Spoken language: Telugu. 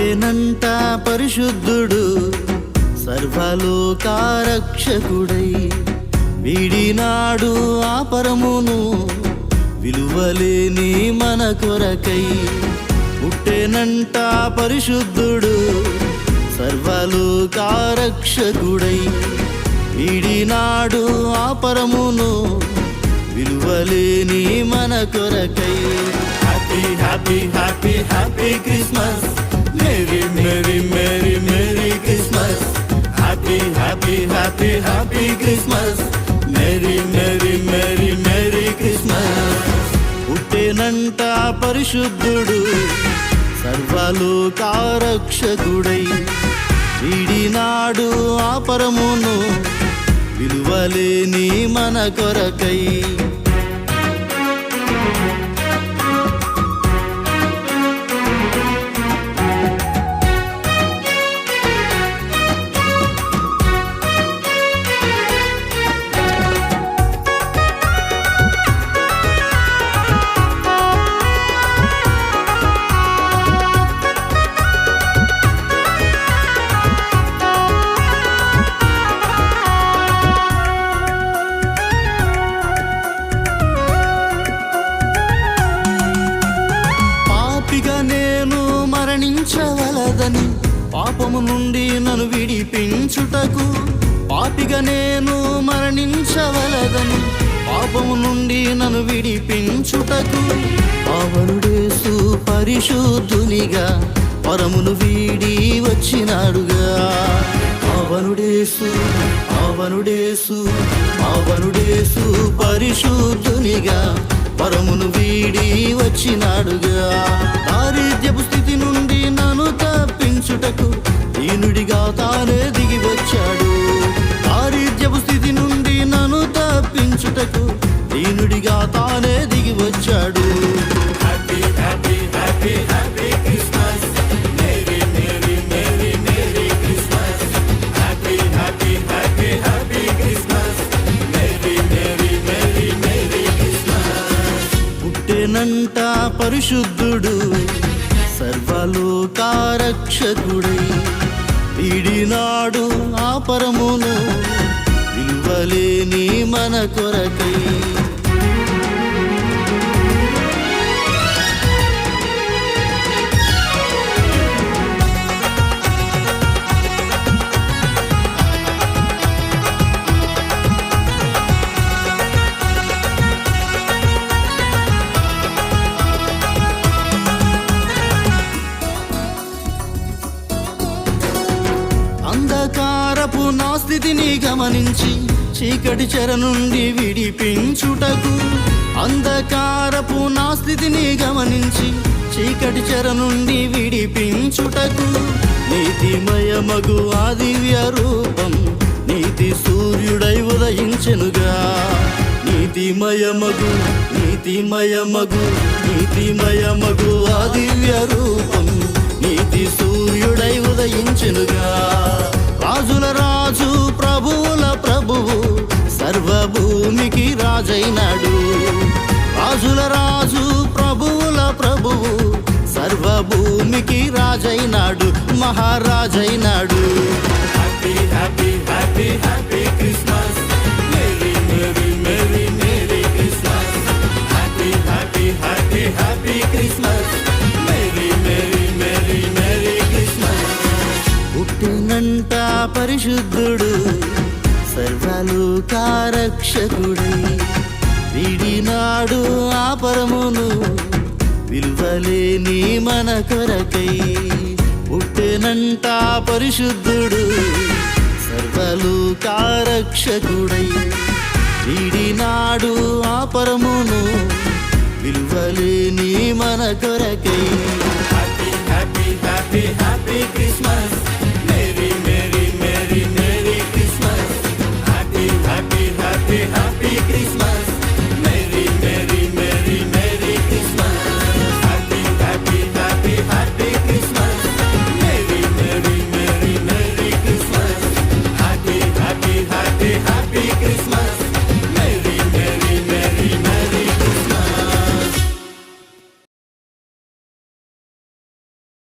పుట్టెనంట పరిశుద్ధుడు సర్వలోకారక్షకుడై, వీడినాడు ఆ పరమును విలువలేని మన కొరకై. పుట్టెనంట పరిశుద్ధుడు సర్వలోకారక్షకుడై, వీడినాడు ఆ పరమును విలువలేని మన కొరకై. Happy happy happy happy Christmas, merry merry merry merry Christmas. Happy happy happy happy Christmas, merry merry merry merry Christmas. పుట్టెనంట పరిశుద్ధుడు సర్వలోకారక్షకుడై, వీడినాడు ఆ పరమును విలువలేని మన కొరకై. నేను మరణించవలదని పాపము నుండి నన్ను విడిపించుటకు, పాపిగా నేను మరణించవలదని పాపము నుండి నన్ను విడిపించుటకు, పావనుడేసు పరిశుద్ధునిగా పరమును వీడి వచ్చినాడుగా. పావనుడేసు పావనుడేసు పావనుడేసు పరిశుద్ధునిగా పరమును వీడి వచ్చినాడుగా. దారిద్ర్యపు స్థితి నుండి నన్ను తప్పించుటకు దీనుడిగా తానే దిగి వచ్చాడు. దారిద్ర్యపు స్థితి నుండి నన్ను తప్పించుటకు దీనుడిగా తానే దిగి వచ్చాడు. Happy happy happy happy Christmas, merry merry merry merry Christmas. Happy happy happy happy Christmas, merry merry merry merry Christmas. పుట్టెనంట పరిశుద్ధుడు సర్వలోకారక్షకుడై, వీడినాడు ఆ పరమును విలువలేని మన కొరకై. అంధకారపు నా స్థితిని గమనించి చీకటి చెర నుండి విడిపించుటకు, అంధకారపు నా స్థితిని గమనించి చీకటి చెర నుండి విడిపించుటకు, నీతిమయమగు ఆ దివ్య రూపం నీతి సూర్యుడై ఉదయించెనుగా. నీతిమయమగు నీతిమయమగు నీతిమయమగు ఆ దివ్య రూపం నీతి సూర్యుడై ఉదయించెనుగా. రాజుల రాజు ప్రభువుల ప్రభువు సర్వభూమికి రాజైనాడు. రాజుల రాజు ప్రభువుల ప్రభువు సర్వభూమికి రాజైనాడు, మహారాజైనాడు. Happy happy happy happy Christmas, merry merry merry merry Christmas. Happy happy happy happy Christmas, merry merry merry merry Christmas. పుట్టెనంట పరిశుద్ధుడు సర్వలోకారక్షకుడై, వీడినాడు ఆ పరమును విలువలేని మన కొరకై. పుట్టెనంట పరిశుద్ధుడు సర్వలోకారక్షకుడై, వీడినాడు ఆ పరమును విలువలేని మన కొరకై.